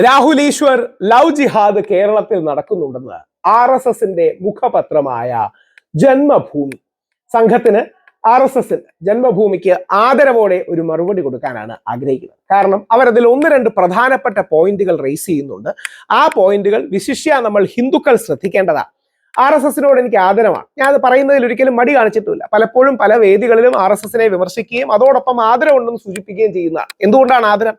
Rahul Easwar love ജിഹാദ് കേരളത്തിൽ നടക്കുന്നുണ്ടെന്ന് RSSന്റെ മുഖപത്രമായ ജന്മഭൂമി സംഘത്തിന് ജന്മഭൂമിക്ക് ആദരവോടെ ഒരു മറുപടി കൊടുക്കാനാണ് ആഗ്രഹിക്കുന്നത്. കാരണം അവരതിൽ 1-2 പ്രധാനപ്പെട്ട പോയിന്റുകൾ റേസ് ചെയ്യുന്നുണ്ട്. ആ പോയിന്റുകൾ വിശിഷ്യ നമ്മൾ ഹിന്ദുക്കൾ ശ്രദ്ധിക്കേണ്ടതാണ്. RSSനോട് എനിക്ക് ആദരവാണ്. ഞാൻ അത് പറയുന്നതിൽ ഒരിക്കലും മടി കാണിച്ചിട്ടില്ല. പലപ്പോഴും പല വേദികളിലും RSSനെ വിമർശിക്കുകയും അതോടൊപ്പം ആദരവുണ്ടെന്ന് സൂചിപ്പിക്കുകയും ചെയ്യുന്നതാണ്. എന്തുകൊണ്ടാണ് ആദരം?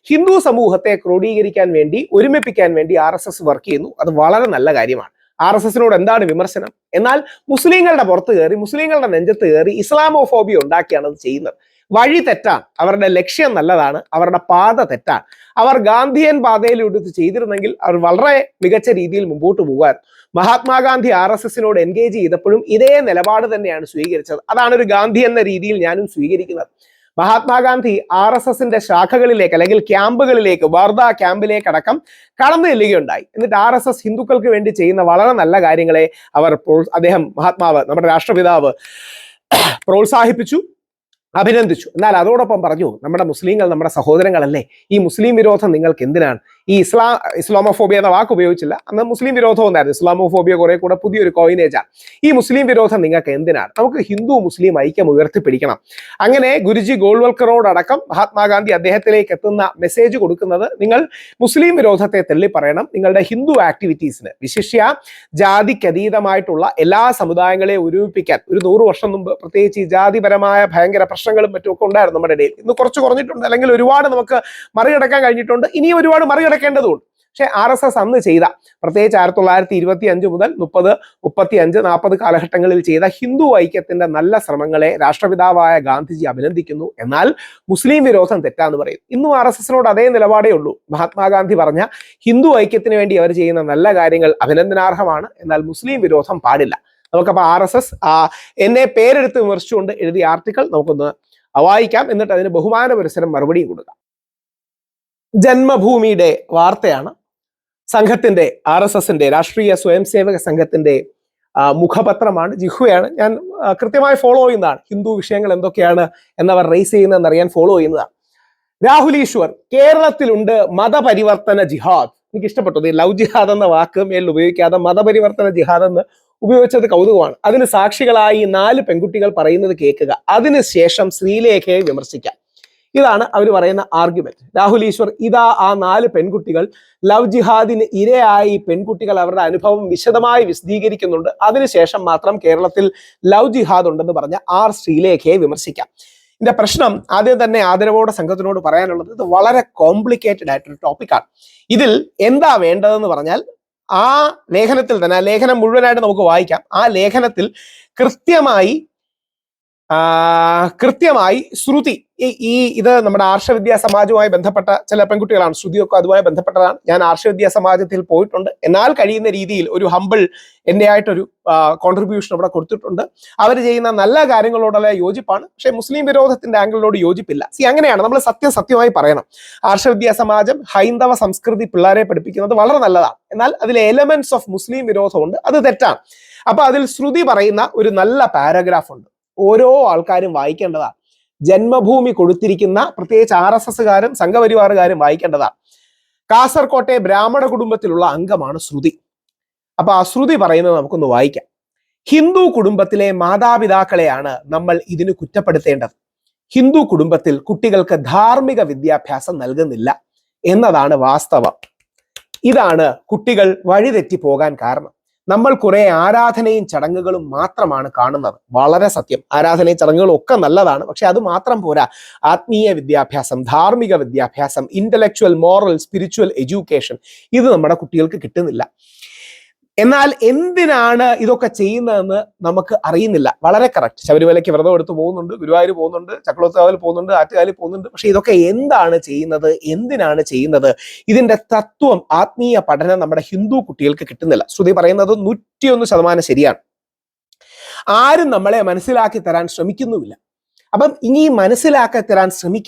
ഹിന്ദു സമൂഹത്തെ ക്രോഡീകരിക്കാൻ വേണ്ടി, ഒരുമിപ്പിക്കാൻ വേണ്ടി RSS വർക്ക് ചെയ്യുന്നു. അത് വളരെ നല്ല കാര്യമാണ്. RSSനോട് എന്താണ് വിമർശനം? എന്നാൽ മുസ്ലിങ്ങളുടെ പുറത്ത് കയറി, മുസ്ലിങ്ങളുടെ നെഞ്ചത്ത് കയറി ഇസ്ലാമോഫോബിയ ഉണ്ടാക്കിയാണ് അത് ചെയ്യുന്നത്. വഴി തെറ്റാണ്, അവരുടെ ലക്ഷ്യം നല്ലതാണ്, അവരുടെ പാത തെറ്റാണ്. അവർ ഗാന്ധിയൻ പാതയിലൂടെ ഇത് ചെയ്തിരുന്നെങ്കിൽ അവർ വളരെ മികച്ച രീതിയിൽ മുമ്പോട്ട് പോകാൻ. മഹാത്മാഗാന്ധി RSSനോട് എൻഗേജ് ചെയ്തപ്പോഴും ഇതേ നിലപാട് തന്നെയാണ് സ്വീകരിച്ചത്. അതാണ് ഒരു ഗാന്ധി എന്ന രീതിയിൽ ഞാനും സ്വീകരിക്കുന്നത്. മഹാത്മാഗാന്ധി RSSന്റെ ശാഖകളിലേക്ക് അല്ലെങ്കിൽ ക്യാമ്പുകളിലേക്ക്, വാർധ ക്യാമ്പിലേക്ക് അടക്കം കടന്നു ചെല്ലുകയുണ്ടായി. എന്നിട്ട് RSS ഹിന്ദുക്കൾക്ക് വേണ്ടി ചെയ്യുന്ന വളരെ നല്ല കാര്യങ്ങളെ മഹാത്മാവ്, നമ്മുടെ രാഷ്ട്രപിതാവ് പ്രോത്സാഹിപ്പിച്ചു, അഭിനന്ദിച്ചു. എന്നാൽ അതോടൊപ്പം പറഞ്ഞു, നമ്മുടെ മുസ്ലിങ്ങൾ നമ്മുടെ സഹോദരങ്ങളല്ലേ, ഈ മുസ്ലിം വിരോധം നിങ്ങൾക്ക് എന്തിനാണ്? ഈ ഇസ്ലാമോഫോബിയ എന്ന വാക്ക് ഉപയോഗിച്ചില്ല, അന്ന് മുസ്ലിം വിരോധം എന്നായിരുന്നു. ഇസ്ലാമോഫോബിയ കുറെ കൂടെ പുതിയൊരു കോയിനേജാണ്. ഈ മുസ്ലിം വിരോധം നിങ്ങൾക്ക് എന്തിനാണ്? നമുക്ക് ഹിന്ദു മുസ്ലിം ഐക്യം ഉയർത്തിപ്പിടിക്കണം. അങ്ങനെ ഗുരുജി ഗോൾവൽക്കറോടക്കം മഹാത്മാഗാന്ധി അദ്ദേഹത്തിലേക്ക് എത്തുന്ന മെസ്സേജ് കൊടുക്കുന്നത്, നിങ്ങൾ മുസ്ലിം വിരോധത്തെ തള്ളി പറയണം, നിങ്ങളുടെ ഹിന്ദു ആക്ടിവിറ്റീസിന്, വിശിഷ്യ ജാതിക്കതീതമായിട്ടുള്ള എല്ലാ സമുദായങ്ങളെയും ഒരുമിപ്പിക്കാൻ. ഒരു 100 വർഷം മുമ്പ് പ്രത്യേകിച്ച് ഈ ജാതിപരമായ ഭയങ്കര പ്രശ്നങ്ങളും മറ്റുമൊക്കെ ഉണ്ടായിരുന്നു നമ്മുടെ ഇടയിൽ. ഇന്ന് കുറച്ച് കുറഞ്ഞിട്ടുണ്ട്, അല്ലെങ്കിൽ ഒരുപാട് നമുക്ക് മറികടക്കാൻ കഴിഞ്ഞിട്ടുണ്ട്, ഇനിയും ഒരുപാട് മറികടക്കേണ്ടതുണ്ട്. പക്ഷെ RSS അന്ന് ചെയ്ത, പ്രത്യേകിച്ച് 1925 മുതൽ 30, 35, 40 കാലഘട്ടങ്ങളിൽ ചെയ്ത ഹിന്ദു ഐക്യത്തിന്റെ നല്ല ശ്രമങ്ങളെ രാഷ്ട്രപിതാവായ ഗാന്ധിജി അഭിനന്ദിക്കുന്നു. എന്നാൽ മുസ്ലിം വിരോധം തെറ്റാന്ന് പറയും. ഇന്നും RSSനോട് അതേ നിലപാടേ ഉള്ളൂ. മഹാത്മാഗാന്ധി പറഞ്ഞ ഹിന്ദു ഐക്യത്തിന് വേണ്ടി അവർ ചെയ്യുന്ന നല്ല കാര്യങ്ങൾ അഭിനന്ദനാർഹമാണ്, എന്നാൽ മുസ്ലിം വിരോധം പാടില്ല. നമുക്കപ്പോൾ RSS എന്നെ പേരെടുത്ത് വിമർശിച്ചുകൊണ്ട് എഴുതിയ ആർട്ടിക്കിൾ നമുക്കൊന്ന് വായിക്കാം, എന്നിട്ട് അതിന് ബഹുമാന പുരസ്സരം മറുപടിയും കൊടുക്കാം. ജന്മഭൂമിയുടെ വാർത്തയാണ്. സംഘത്തിന്റെ, RSSന്റെ രാഷ്ട്രീയ സ്വയംസേവക സംഘത്തിന്റെ മുഖപത്രമാണ്, ജിഹ്വയാണ്. ഞാൻ കൃത്യമായി ഫോളോ ചെയ്യുന്നതാണ്. ഹിന്ദു വിഷയങ്ങൾ എന്തൊക്കെയാണ് എന്നവർ റേസ് ചെയ്യുന്നതെന്ന് അറിയാൻ ഫോളോ ചെയ്യുന്നതാണ്. രാഹുൽ ഈശ്വർ, കേരളത്തിലുണ്ട് മതപരിവർത്തന ജിഹാദ്. എനിക്ക് ഇഷ്ടപ്പെട്ടു ലവ് ജിഹാദ് എന്ന വാക്ക് മേലിൽ ഉപയോഗിക്കാതെ മതപരിവർത്തന ജിഹാദ് എന്ന് ഉപയോഗിച്ചത് കൗതുകമാണ്. അതിന് സാക്ഷികളായി 4 പെൺകുട്ടികൾ പറയുന്നത് കേൾക്കുക, അതിനുശേഷം ശ്രീലേഖയെ വിമർശിക്കാം. ഇതാണ് അവർ പറയുന്ന ആർഗ്യുമെന്റ്. രാഹുൽ ഈശ്വർ ഇതാ ആ 4 പെൺകുട്ടികൾ, ലവ് ജിഹാദിന് ഇരയായി പെൺകുട്ടികൾ അവരുടെ അനുഭവം വിശദമായി വിശദീകരിക്കുന്നുണ്ട്. അതിനുശേഷം മാത്രം കേരളത്തിൽ ലവ് ജിഹാദ് ഉണ്ടെന്ന് പറഞ്ഞ ശ്രീലേഖയെ വിമർശിക്കാം. ഇതിന്റെ പ്രശ്നം ആദ്യം തന്നെ ആദരവോടെ സംഘത്തിനോട് പറയാനുള്ളത്, ഇത് വളരെ കോംപ്ലിക്കേറ്റഡ് ആയിട്ടൊരു ടോപ്പിക്കാണ്. ഇതിൽ എന്താ വേണ്ടതെന്ന് പറഞ്ഞാൽ, ആ ലേഖനത്തിൽ തന്നെ, ആ ലേഖനം മുഴുവനായിട്ട് നമുക്ക് വായിക്കാം. ആ ലേഖനത്തിൽ കൃത്യമായി ശ്രുതി, ഇത് നമ്മുടെ ആർഷവിദ്യാ സമാജവുമായി ബന്ധപ്പെട്ട ചില പെൺകുട്ടികളാണ്, ശ്രുതിയൊക്കെ അതുമായി ബന്ധപ്പെട്ടതാണ്. ഞാൻ ആർഷവിദ്യാ സമാജത്തിൽ പോയിട്ടുണ്ട്. എന്നാൽ കഴിയുന്ന രീതിയിൽ ഒരു ഹമ്പിൾ എൻ്റെ ആയിട്ടൊരു കോൺട്രിബ്യൂഷൻ അവിടെ കൊടുത്തിട്ടുണ്ട്. അവർ ചെയ്യുന്ന നല്ല കാര്യങ്ങളോടുള്ള യോജിപ്പാണ്, പക്ഷേ മുസ്ലിം വിരോധത്തിന്റെ ആംഗിളിനോട് യോജിപ്പില്ല. അങ്ങനെയാണ് നമ്മൾ സത്യമായി പറയണം. ആർഷവിദ്യാ സമാജം ഹൈന്ദവ സംസ്കൃതി പിള്ളേരെ പഠിപ്പിക്കുന്നത് വളരെ നല്ലതാണ്. എന്നാൽ അതിലെ എലമെന്റ്സ് ഓഫ് മുസ്ലിം വിരോധമുണ്ട്, അത് തെറ്റാണ്. അപ്പൊ അതിൽ ശ്രുതി പറയുന്ന ഒരു നല്ല പാരഗ്രാഫ് ഉണ്ട്, ഓരോ ആൾക്കാരും വായിക്കേണ്ടതാണ്. ജന്മഭൂമി കൊടുത്തിരിക്കുന്ന, പ്രത്യേകിച്ച് RSSകാരും സംഘപരിവാറുകാരും വായിക്കേണ്ടതാണ്. കാസർകോട്ടെ ബ്രാഹ്മണ കുടുംബത്തിലുള്ള അംഗമാണ് ശ്രുതി. അപ്പൊ ആ ശ്രുതി പറയുന്നത് നമുക്കൊന്ന് വായിക്കാം. ഹിന്ദു കുടുംബത്തിലെ മാതാപിതാക്കളെയാണ് നമ്മൾ ഇതിന് കുറ്റപ്പെടുത്തേണ്ടത്. ഹിന്ദു കുടുംബത്തിൽ കുട്ടികൾക്ക് ധാർമ്മിക വിദ്യാഭ്യാസം നൽകുന്നില്ല എന്നതാണ് വാസ്തവം. ഇതാണ് കുട്ടികൾ വഴിതെറ്റി പോകാൻ കാരണം. നമ്മൾ കുറെ ആരാധനയും ചടങ്ങുകളും മാത്രമാണ് കാണുന്നത്. വളരെ സത്യം, ആരാധനയും ചടങ്ങുകളും ഒക്കെ നല്ലതാണ്, പക്ഷെ അത് മാത്രം പോരാ. ആത്മീയ വിദ്യാഭ്യാസം, ധാർമ്മിക വിദ്യാഭ്യാസം, ഇന്റലക്ച്വൽ, മോറൽ, സ്പിരിച്വൽ എഡ്യൂക്കേഷൻ, ഇത് നമ്മുടെ കുട്ടികൾക്ക് കിട്ടുന്നില്ല. എന്നാൽ എന്തിനാണ് ഇതൊക്കെ ചെയ്യുന്നതെന്ന് നമുക്ക് അറിയുന്നില്ല. വളരെ കറക്റ്റ്, ശബരിമലയ്ക്ക് വ്രതം എടുത്ത് പോകുന്നുണ്ട്, ഗുരുവായൂർ പോകുന്നുണ്ട്, ചക്രവർത്തികാവിൽ പോകുന്നുണ്ട്, ആറ്റുകാലിൽ പോകുന്നുണ്ട്. പക്ഷെ ഇതൊക്കെ എന്താണ് ചെയ്യുന്നത്, എന്തിനാണ് ചെയ്യുന്നത്? ഇതിന്റെ തത്വം, ആത്മീയ പഠനം നമ്മുടെ ഹിന്ദു കുട്ടികൾക്ക് കിട്ടുന്നില്ല. ശ്രുതി പറയുന്നത് 101% ശരിയാണ്. ആരും നമ്മളെ മനസ്സിലാക്കി തരാൻ ശ്രമിക്കുന്നുമില്ല. അപ്പം ഇനി മനസ്സിലാക്കി തരാൻ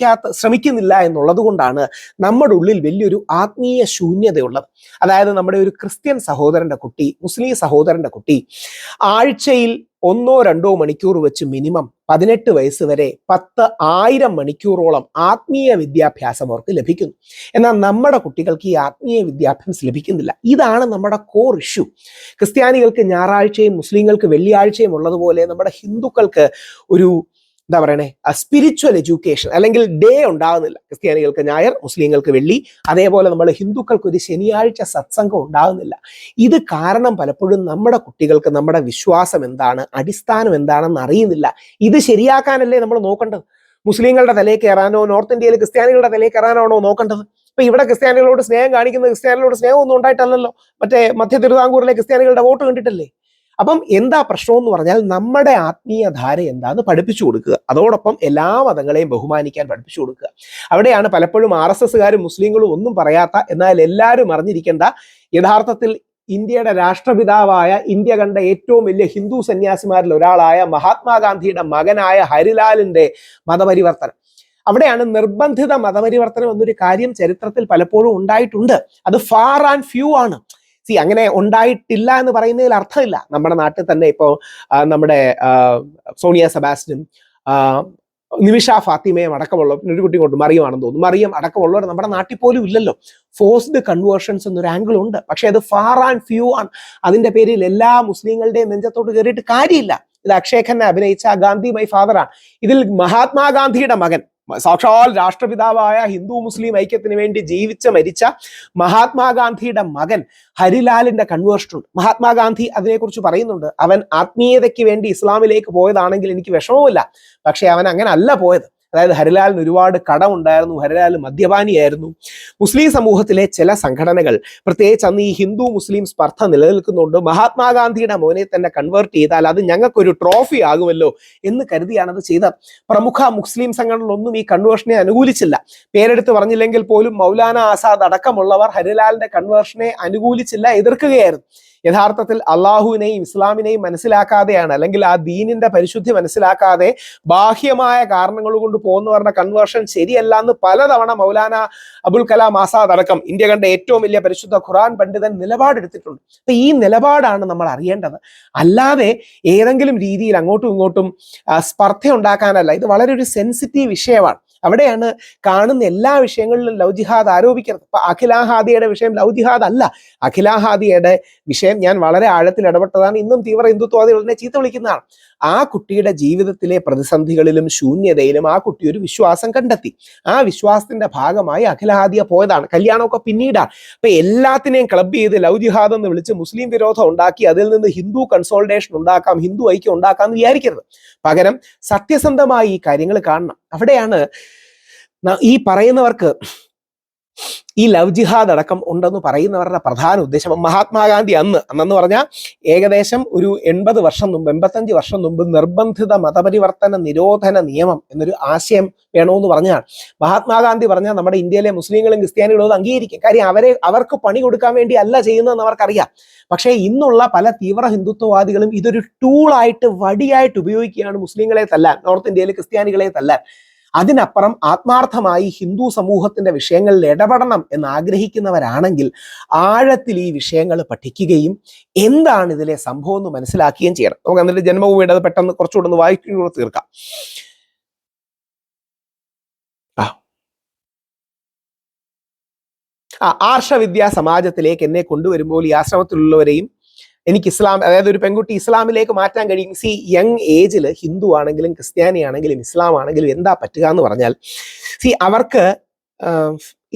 ശ്രമിക്കുന്നില്ല എന്നുള്ളത് കൊണ്ടാണ് നമ്മുടെ ഉള്ളിൽ വലിയൊരു ആത്മീയ ശൂന്യതയുള്ളത്. അതായത് നമ്മുടെ ഒരു ക്രിസ്ത്യൻ സഹോദരന്റെ കുട്ടി, മുസ്ലിം സഹോദരന്റെ കുട്ടി ആഴ്ചയിൽ 1-2 മണിക്കൂർ വെച്ച് മിനിമം 18 വയസ്സ് വരെ 10,000 മണിക്കൂറോളം ആത്മീയ വിദ്യാഭ്യാസം അവർക്ക് ലഭിക്കുന്നു. എന്നാൽ നമ്മുടെ കുട്ടികൾക്ക് ഈ ആത്മീയ വിദ്യാഭ്യാസം ലഭിക്കുന്നില്ല. ഇതാണ് നമ്മുടെ കോർ ഇഷ്യൂ. ക്രിസ്ത്യാനികൾക്ക് ഞായറാഴ്ചയും മുസ്ലിങ്ങൾക്ക് വെള്ളിയാഴ്ചയും ഉള്ളതുപോലെ നമ്മുടെ ഹിന്ദുക്കൾക്ക് ഒരു എന്താ പറയണേ സ്പിരിച്വൽ എഡ്യൂക്കേഷൻ അല്ലെങ്കിൽ ഡേ ഉണ്ടാകുന്നില്ല. ക്രിസ്ത്യാനികൾക്ക് ഞായർ, മുസ്ലിങ്ങൾക്ക് വെള്ളി, അതേപോലെ നമ്മൾ ഹിന്ദുക്കൾക്ക് ഒരു ശനിയാഴ്ച സത്സംഗം ഉണ്ടാകുന്നില്ല. ഇത് കാരണം പലപ്പോഴും നമ്മുടെ കുട്ടികൾക്ക് നമ്മുടെ വിശ്വാസം എന്താണ്, അടിസ്ഥാനം എന്താണെന്ന് അറിയുന്നില്ല. ഇത് ശരിയാക്കാനല്ലേ നമ്മൾ നോക്കേണ്ടത്. മുസ്ലിങ്ങളുടെ തലയിൽ കയറാനോ നോർത്ത് ഇന്ത്യയിൽ ക്രിസ്ത്യാനികളുടെ തലയിൽ കയറാനാണോ നോക്കേണ്ടത്? ഇപ്പൊ ഇവിടെ ക്രിസ്ത്യാനികളോട് സ്നേഹം കാണിക്കുന്നത് ക്രിസ്ത്യാനികളോട് സ്നേഹമൊന്നും ഉണ്ടായിട്ടല്ലല്ലോ, മറ്റേ മധ്യ തിരുവിതാംകൂറിലെ ക്രിസ്ത്യാനികളുടെ വോട്ട് കണ്ടിട്ടല്ലേ. അപ്പം എന്താ പ്രശ്നം എന്ന് പറഞ്ഞാൽ നമ്മുടെ ആത്മീയ ധാര എന്താന്ന് പഠിപ്പിച്ചു കൊടുക്കുക, അതോടൊപ്പം എല്ലാ മതങ്ങളെയും ബഹുമാനിക്കാൻ പഠിപ്പിച്ചു കൊടുക്കുക. അവിടെയാണ് പലപ്പോഴും RSSകാരും മുസ്ലിങ്ങളും ഒന്നും പറയാത്ത, എന്നാൽ എല്ലാവരും അറിഞ്ഞിരിക്കേണ്ട, യഥാർത്ഥത്തിൽ ഇന്ത്യയുടെ രാഷ്ട്രപിതാവായ, ഇന്ത്യ കണ്ട ഏറ്റവും വലിയ ഹിന്ദു സന്യാസിമാരിൽ ഒരാളായ മഹാത്മാഗാന്ധിയുടെ മകനായ ഹരിലാലിന്റെ മതപരിവർത്തനം. അവിടെയാണ് നിർബന്ധിത മതപരിവർത്തനം എന്നൊരു കാര്യം ചരിത്രത്തിൽ പലപ്പോഴും ഉണ്ടായിട്ടുണ്ട്. അത് ഫാർ ആൻഡ് ഫ്യൂ ആണ്. അങ്ങനെ ഉണ്ടായിട്ടില്ല എന്ന് പറയുന്നതിൽ അർത്ഥമില്ല. നമ്മുടെ നാട്ടിൽ തന്നെ ഇപ്പോൾ നമ്മുടെ സോണിയ സെബാസ്റ്റ്യനും നിമിഷ ഫാത്തിമയും അടക്കമുള്ള ഒരു കുട്ടി കൊണ്ട് മറിയമാണെന്ന് തോന്നുന്നു, മറിയം അടക്കമുള്ളവർ നമ്മുടെ നാട്ടിൽ പോലും ഇല്ലല്ലോ. ഫോഴ്സ്ഡ് കൺവേർഷൻസ് എന്നൊരു ആംഗിൾ ഉണ്ട്. പക്ഷെ അത് ഫാർ ആൻഡ് ഫ്യൂ ആണ്. അതിന്റെ പേരിൽ എല്ലാ മുസ്ലിങ്ങളുടെയും നെഞ്ചത്തോട്ട് കയറിയിട്ട് കാര്യമില്ല. ഇത് അക്ഷയ് ഖന്ന അഭിനയിച്ച ഗാന്ധി മൈ ഫാദറാണ്. ഇതിൽ മഹാത്മാഗാന്ധിയുടെ മകൻ, സാക്ഷാൽ രാഷ്ട്രപിതാവായ ഹിന്ദു മുസ്ലിം ഐക്യത്തിന് വേണ്ടി മരിച്ച മഹാത്മാഗാന്ധിയുടെ മകൻ ഹരിലാലിന്റെ കൺവേർഷൻ ഉണ്ട്. മഹാത്മാഗാന്ധി അതിനെക്കുറിച്ച് പറയുന്നുണ്ട്, അവൻ ആത്മീയതയ്ക്ക് വേണ്ടി ഇസ്ലാമിലേക്ക് പോയതാണെങ്കിൽ എനിക്ക് വിഷമവുമില്ല, പക്ഷെ അവൻ അങ്ങനെ അല്ല പോയത്. അതായത് ഹരിലാലിന് ഒരുപാട് കടമുണ്ടായിരുന്നു, ഹരിലാൽ മദ്യപാനിയായിരുന്നു. മുസ്ലിം സമൂഹത്തിലെ ചില സംഘടനകൾ, പ്രത്യേകിച്ച് അന്ന് ഈ ഹിന്ദു മുസ്ലിം സ്പർദ്ധ നിലനിൽക്കുന്നുണ്ട്, മഹാത്മാഗാന്ധിയുടെ മോനെ തന്നെ കൺവേർട്ട് ചെയ്താൽ അത് ഞങ്ങൾക്കൊരു ട്രോഫി ആകുമല്ലോ എന്ന് കരുതിയാണ് അത് ചെയ്തത്. പ്രമുഖ മുസ്ലിം സംഘടനകളൊന്നും ഈ കൺവേർഷനെ അനുകൂലിച്ചില്ല. പേരെടുത്ത് പറഞ്ഞില്ലെങ്കിൽ പോലും മൗലാന ആസാദ് അടക്കമുള്ളവർ ഹരിലാലിന്റെ കൺവേർഷനെ അനുകൂലിച്ചില്ല, എതിർക്കുകയായിരുന്നു. യഥാർത്ഥത്തിൽ അള്ളാഹുവിനെയും ഇസ്ലാമിനെയും മനസ്സിലാക്കാതെയാണ്, അല്ലെങ്കിൽ ആ ദീനിന്റെ പരിശുദ്ധി മനസ്സിലാക്കാതെ ബാഹ്യമായ കാരണങ്ങൾ കൊണ്ട് പോകുന്നവരുടെ കൺവേർഷൻ ശരിയല്ല എന്ന് പലതവണ മൗലാന അബുൽ കലാം ആസാദ് അടക്കം ഇന്ത്യ കണ്ട ഏറ്റവും വലിയ പരിശുദ്ധ ഖുർആൻ പണ്ഡിതൻ നിലപാടെടുത്തിട്ടുണ്ട്. അപ്പൊ ഈ നിലപാടാണ് നമ്മൾ അറിയേണ്ടത്, അല്ലാതെ ഏതെങ്കിലും രീതിയിൽ അങ്ങോട്ടും ഇങ്ങോട്ടും സ്പർദ്ധ ഉണ്ടാക്കാനല്ല. ഇത് വളരെ ഒരു സെൻസിറ്റീവ് വിഷയമാണ്. അവിടെയാണ് കാണുന്ന എല്ലാ വിഷയങ്ങളിലും ലവ് ജിഹാദ് ആരോപിക്കുന്നത്. ഇപ്പൊ അഖിലാഹാദിയുടെ വിഷയം ലവ് ജിഹാദ് അല്ല. അഖിലാഹാദിയുടെ വിഷയം ഞാൻ വളരെ ആഴത്തിൽ ഇടപെട്ടതാണ്. ഇന്നും തീവ്ര ഹിന്ദുത്വവാദികളെ ചീത്ത വിളിക്കുന്നതാണ്. ആ കുട്ടിയുടെ ജീവിതത്തിലെ പ്രതിസന്ധികളിലും ശൂന്യതയിലും ആ കുട്ടി ഒരു വിശ്വാസം കണ്ടെത്തി. ആ വിശ്വാസത്തിന്റെ ഭാഗമായി അഖിലാഹാദിയ പോയതാണ്. കല്യാണമൊക്കെ പിന്നീടാണ്. അപ്പൊ എല്ലാത്തിനെയും ക്ലബ് ചെയ്ത് ലവ് ജിഹാദ് എന്ന് വിളിച്ച് മുസ്ലിം വിരോധം ഉണ്ടാക്കി അതിൽ നിന്ന് ഹിന്ദു കൺസോൾട്ടേഷൻ ഉണ്ടാക്കാം, ഹിന്ദു ഐക്യം ഉണ്ടാക്കാം എന്ന് വിചാരിക്കരുത്. പകരം സത്യസന്ധമായി ഈ കാര്യങ്ങൾ കാണണം. അവിടെയാണ് ഈ പറയുന്നവർക്ക് ഈ ലവ് ജിഹാദ് അടക്കം ഉണ്ടെന്ന് പറയുന്നവരുടെ പ്രധാന ഉദ്ദേശം. മഹാത്മാഗാന്ധി അന്നെന്ന് പറഞ്ഞാൽ ഏകദേശം ഒരു 80 വർഷം മുമ്പ്, 85 വർഷം മുമ്പ് നിർബന്ധിത മതപരിവർത്തന നിരോധന നിയമം എന്നൊരു ആശയം വേണമെന്ന് പറഞ്ഞാൽ മഹാത്മാഗാന്ധി പറഞ്ഞാൽ നമ്മുടെ ഇന്ത്യയിലെ മുസ്ലിങ്ങളും ക്രിസ്ത്യാനികളും അത് അംഗീകരിക്കും. കാര്യം അവർക്ക് പണി കൊടുക്കാൻ വേണ്ടി അല്ല ചെയ്യുന്നതെന്ന് അവർക്കറിയാം. പക്ഷേ ഇന്നുള്ള പല തീവ്ര ഹിന്ദുത്വവാദികളും ഇതൊരു ടൂളായിട്ട്, വടിയായിട്ട് ഉപയോഗിക്കുകയാണ് മുസ്ലിങ്ങളെ തല്ലാൻ, നോർത്ത് ഇന്ത്യയിലെ ക്രിസ്ത്യാനികളെ തല്ലാൻ. അതിനപ്പുറം ആത്മാർത്ഥമായി ഹിന്ദു സമൂഹത്തിന്റെ വിഷയങ്ങളിൽ ഇടപെടണം എന്ന് ആഗ്രഹിക്കുന്നവരാണെങ്കിൽ ആഴത്തിൽ ഈ വിഷയങ്ങൾ പഠിക്കുകയും എന്താണ് ഇതിലെ സംഭവം എന്ന് മനസ്സിലാക്കുകയും ചെയ്യണം. നമുക്ക് എന്നിട്ട് ജന്മഭൂമിയുടെ അത് പെട്ടെന്ന് കുറച്ചുകൂടെ ഒന്ന് വായിക്കൂടെ തീർക്കാം. ആർഷവിദ്യാ സമാജത്തിലേക്ക് എന്നെ കൊണ്ടുവരുമ്പോൾ ഈ ആശ്രമത്തിലുള്ളവരെയും എനിക്ക് ഇസ്ലാം, അതായത് ഒരു പെൺകുട്ടി ഇസ്ലാമിലേക്ക് മാറ്റാൻ കഴിയും. യങ് ഏജിൽ ഹിന്ദു ആണെങ്കിലും ക്രിസ്ത്യാനി ആണെങ്കിലും ഇസ്ലാം ആണെങ്കിലും എന്താ പറ്റുക എന്ന് പറഞ്ഞാൽ, അവർക്ക്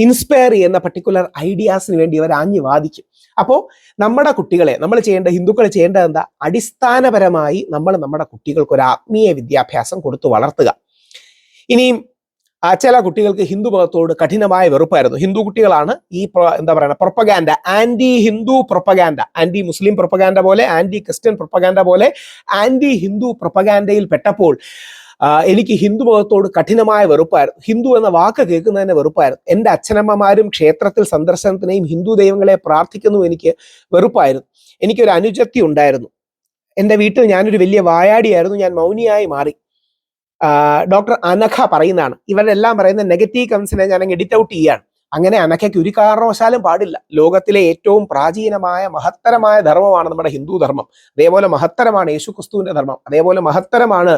ഇൻസ്പയർ ചെയ്യുന്ന പർട്ടിക്കുലർ ഐഡിയാസിന് വേണ്ടി അവർ ആഞ്ഞു വാദിക്കും. അപ്പോൾ നമ്മുടെ കുട്ടികളെ നമ്മൾ ഹിന്ദുക്കൾ ചെയ്യേണ്ടത് എന്താ? അടിസ്ഥാനപരമായി നമ്മൾ നമ്മുടെ കുട്ടികൾക്ക് ഒരു ആത്മീയ വിദ്യാഭ്യാസം കൊടുത്തു വളർത്തുക. ഇനിയും ചില കുട്ടികൾക്ക് ഹിന്ദു മതത്തോട് കഠിനമായ വെറുപ്പായിരുന്നു. ഹിന്ദു കുട്ടികളാണ് ഈ എന്താ പറയുക propaganda, anti Hindu propaganda, anti Muslim propaganda പോലെ, ആന്റി ക്രിസ്ത്യൻ പ്രൊപ്പഗാൻഡ പോലെ ആന്റി ഹിന്ദു പ്രൊപ്പഗാൻഡയിൽ പെട്ടപ്പോൾ എനിക്ക് ഹിന്ദു മതത്തോട് കഠിനമായ വെറുപ്പായിരുന്നു. ഹിന്ദു എന്ന വാക്ക് കേൾക്കുന്നതിന് വെറുപ്പായിരുന്നു. എൻ്റെ അച്ഛനമ്മമാരും ക്ഷേത്രത്തിൽ സന്ദർശനത്തിനെയും ഹിന്ദു ദൈവങ്ങളെ പ്രാർത്ഥിക്കുന്നു എനിക്ക് വെറുപ്പായിരുന്നു. എനിക്കൊരു അനുജത്തി ഉണ്ടായിരുന്നു. എൻ്റെ വീട്ടിൽ ഞാനൊരു വലിയ വായാടിയായിരുന്നു. ഞാൻ മൗനിയായി മാറി. ഡോക്ടർ അനഘ പറയുന്നതാണ്. ഇവരെല്ലാം പറയുന്ന നെഗറ്റീവ് കമന്റ്സിനെ ഞാൻ എഡിറ്റ് ഔട്ട് ചെയ്യാണ്. അങ്ങനെ അനഘയ്ക്ക് ഒരു കാരണവശാലും പാടില്ല. ലോകത്തിലെ ഏറ്റവും പ്രാചീനമായ മഹത്തരമായ ധർമ്മമാണ് നമ്മുടെ ഹിന്ദു ധർമ്മം. അതേപോലെ മഹത്തരമാണ് യേശു ക്രിസ്തുവിന്റെ ധർമ്മം. അതേപോലെ മഹത്തരമാണ്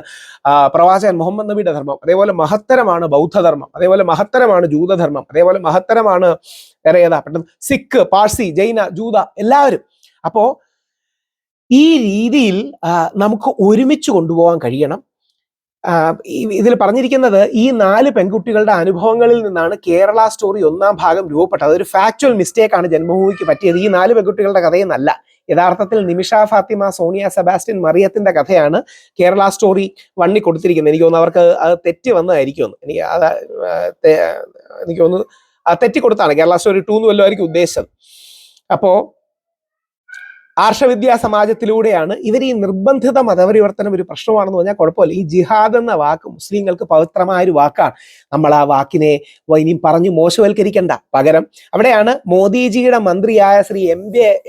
പ്രവാചകൻ മുഹമ്മദ് നബിയുടെ ധർമ്മം. അതേപോലെ മഹത്തരമാണ് ബൗദ്ധധർമ്മം. അതേപോലെ മഹത്തരമാണ് ജൂതധർമ്മം. അതേപോലെ മഹത്തരമാണ് വേറെ ഏതാ പെട്ടെന്ന് സിഖ്, പാഴ്സി, ജൈന, ജൂത എല്ലാവരും. അപ്പോ ഈ രീതിയിൽ നമുക്ക് ഒരുമിച്ച് കൊണ്ടുപോകാൻ കഴിയണം. ഇതിൽ പറഞ്ഞിരിക്കുന്നത് ഈ 4 പെൺകുട്ടികളുടെ അനുഭവങ്ങളിൽ നിന്നാണ് കേരള സ്റ്റോറി 1-ാം ഭാഗം രൂപപ്പെട്ടത്. അതൊരു ഫാക്ച്വൽ മിസ്റ്റേക്ക് ആണ് ജന്മഭൂമിക്ക് പറ്റിയത്. ഈ 4 പെൺകുട്ടികളുടെ കഥയെന്നല്ല. യഥാർത്ഥത്തിൽ നിമിഷ ഫാത്തിമ, സോണിയ സെബാസ്റ്റ്യൻ, മറിയത്തിന്റെ കഥയാണ് കേരള സ്റ്റോറി 1 കൊടുത്തിരിക്കുന്നത്. എനിക്ക് തോന്നുന്നു അവർക്ക് അത് തെറ്റി വന്നതായിരിക്കും. എനിക്ക് തോന്നുന്നു തെറ്റി കൊടുത്താണ്. കേരള സ്റ്റോറി 2 എന്ന് വല്ലതായിരിക്കും ഉദ്ദേശിച്ചത്. അപ്പോ ആർഷവിദ്യാ സമാജത്തിലൂടെയാണ് ഇവർ ഈ നിർബന്ധിത മതപരിവർത്തനം ഒരു പ്രശ്നമാണെന്ന് പറഞ്ഞാൽ കുഴപ്പമില്ല. ഈ ജിഹാദ് എന്ന വാക്ക് മുസ്ലിങ്ങൾക്ക് പവിത്രമായ ഒരു വാക്കാണ്. നമ്മൾ ആ വാക്കിനെ ഇനിയും പറഞ്ഞു മോശവൽക്കരിക്കണ്ട. പകരം അവിടെയാണ് മോദിജിയുടെ മന്ത്രിയായ ശ്രീ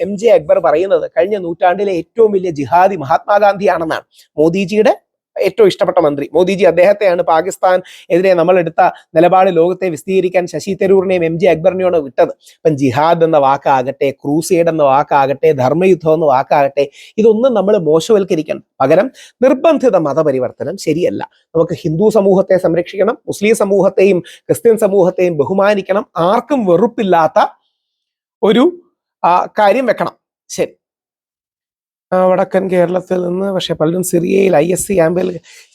എം ജെ അക്ബർ പറയുന്നത് കഴിഞ്ഞ നൂറ്റാണ്ടിലെ ഏറ്റവും വലിയ ജിഹാദി മഹാത്മാഗാന്ധിയാണെന്നാണ്. മോദിജിയുടെ ഏറ്റവും ഇഷ്ടപ്പെട്ട മന്ത്രി മോദിജി. അദ്ദേഹത്തെയാണ് പാകിസ്ഥാൻ എതിരെ നമ്മൾ എടുത്ത നിലപാട് ലോകത്തെ വിശദീകരിക്കാൻ ശശി തരൂറിനെയും എം ജെ അക്ബറിനെയാണ് വിട്ടത്. അപ്പം ജിഹാദ് എന്ന വാക്കാകട്ടെ, ക്രൂസേഡ് എന്ന വാക്കാകട്ടെ, ധർമ്മയുദ്ധം എന്ന വാക്കാകട്ടെ, ഇതൊന്നും നമ്മൾ മോശവൽക്കരിക്കണം. പകരം നിർബന്ധിത മതപരിവർത്തനം ശരിയല്ല. നമുക്ക് ഹിന്ദു സമൂഹത്തെ സംരക്ഷിക്കണം, മുസ്ലിം സമൂഹത്തെയും ക്രിസ്ത്യൻ സമൂഹത്തെയും ബഹുമാനിക്കണം. ആർക്കും വെറുപ്പില്ലാത്ത ഒരു കാര്യം വെക്കണം. ശരി. വടക്കൻ കേരളത്തിൽ നിന്ന് പക്ഷെ പലരും സിറിയയിൽ ISC ക്യാമ്പിൽ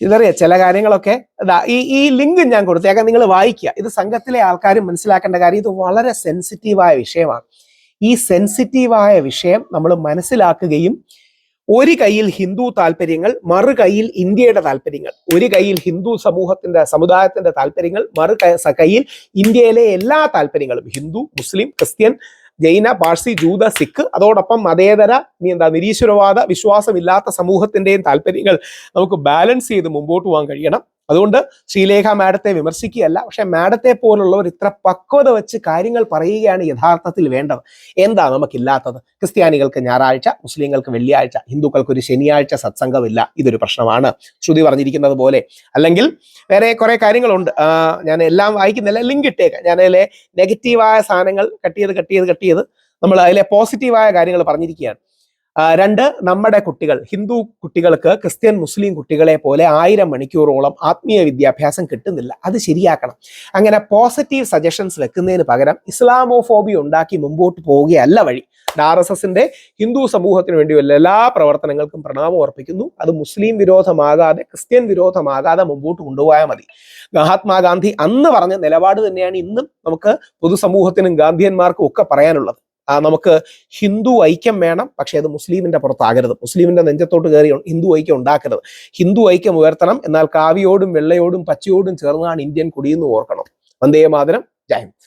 ഇതറിയ ചില കാര്യങ്ങളൊക്കെ ഈ ലിങ്ക് ഞാൻ കൊടുത്തേക്കാം, നിങ്ങൾ വായിക്കുക. ഇത് സംഘത്തിലെ ആൾക്കാരും മനസ്സിലാക്കേണ്ട കാര്യം. ഇത് വളരെ സെൻസിറ്റീവായ വിഷയമാണ്. ഈ സെൻസിറ്റീവായ വിഷയം നമ്മൾ മനസ്സിലാക്കുകയും ഒരു കൈയിൽ ഹിന്ദു താല്പര്യങ്ങൾ, മറു കൈയിൽ ഇന്ത്യയുടെ താല്പര്യങ്ങൾ, ഒരു കൈയിൽ ഹിന്ദു സമുദായത്തിന്റെ താല്പര്യങ്ങൾ, മറു കൈയിൽ ഇന്ത്യയിലെ എല്ലാ താല്പര്യങ്ങളും, ഹിന്ദു, മുസ്ലിം, ക്രിസ്ത്യൻ, ജൈന, പാഴ്സി, ജൂത, സിഖ്, അതോടൊപ്പം മതേതര നിരീശ്വരവാദ വിശ്വാസമില്ലാത്ത സമൂഹത്തിന്റെയും താല്പര്യങ്ങൾ നമുക്ക് ബാലൻസ് ചെയ്ത് മുമ്പോട്ട് പോകാൻ കഴിയണം. അതുകൊണ്ട് ശ്രീലേഖ മാഡത്തെ വിമർശിക്കുകയല്ല, പക്ഷെ മാഡത്തെ പോലുള്ളവർ ഇത്ര പക്വത വെച്ച് കാര്യങ്ങൾ പറയുകയാണ് യഥാർത്ഥത്തിൽ വേണ്ടത്. എന്താ നമുക്കില്ലാത്തത്? ക്രിസ്ത്യാനികൾക്ക് ഞായറാഴ്ച, മുസ്ലിങ്ങൾക്ക് വെള്ളിയാഴ്ച, ഹിന്ദുക്കൾക്ക് ഒരു ശനിയാഴ്ച സത്സംഗമില്ല. ഇതൊരു പ്രശ്നമാണ്, ശ്രുതി പറഞ്ഞിരിക്കുന്നത് പോലെ. അല്ലെങ്കിൽ വേറെ കുറെ കാര്യങ്ങളുണ്ട്. ഞാൻ എല്ലാം വായിക്കുന്നില്ല, ലിങ്ക് ഇട്ടേക്കാം. ഞാൻ അതിലെ നെഗറ്റീവായ സാധനങ്ങൾ കട്ട് ചെയ്ത് നമ്മൾ അതിലെ പോസിറ്റീവായ കാര്യങ്ങൾ പറഞ്ഞിരിക്കുകയാണ്. 2, നമ്മുടെ കുട്ടികൾ, ഹിന്ദു കുട്ടികൾക്ക് ക്രിസ്ത്യൻ മുസ്ലിം കുട്ടികളെ പോലെ 1000 മണിക്കൂറോളം ആത്മീയ വിദ്യാഭ്യാസം കിട്ടുന്നില്ല. അത് ശരിയാക്കണം. അങ്ങനെ പോസിറ്റീവ് സജഷൻസ് വെക്കുന്നതിന് പകരം ഇസ്ലാമോഫോബി ഉണ്ടാക്കി മുമ്പോട്ട് പോവുകയല്ല വഴി. RSSന്റെ ഹിന്ദു സമൂഹത്തിന് വേണ്ടിയുള്ള എല്ലാ പ്രവർത്തനങ്ങൾക്കും പ്രണാമം അർപ്പിക്കുന്നു. അത് മുസ്ലിം വിരോധമാകാതെ, ക്രിസ്ത്യൻ വിരോധമാകാതെ മുമ്പോട്ട് കൊണ്ടുപോയാൽ മതി. മഹാത്മാഗാന്ധി അന്ന് പറഞ്ഞ നിലപാട് തന്നെയാണ് ഇന്നും നമുക്ക് പൊതുസമൂഹത്തിനും ഗാന്ധിയന്മാർക്കും ഒക്കെ പറയാനുള്ളത്. നമുക്ക് ഹിന്ദു ഐക്യം വേണം, പക്ഷെ അത് മുസ്ലിമിന്റെ പുറത്താകരുത്. മുസ്ലിമിന്റെ നെഞ്ചത്തോട്ട് കയറി ഹിന്ദു ഐക്യം ഉണ്ടാക്കരുത്. ഹിന്ദു ഐക്യം ഉയർത്തണം. എന്നാൽ കാവിയോടും വെള്ളയോടും പച്ചയോടും ചേർന്നാണ് ഇന്ത്യൻ കുടിയെന്ന് ഓർക്കണം. വന്ദേ മാതരം. ജയ് ഹിന്ദ്.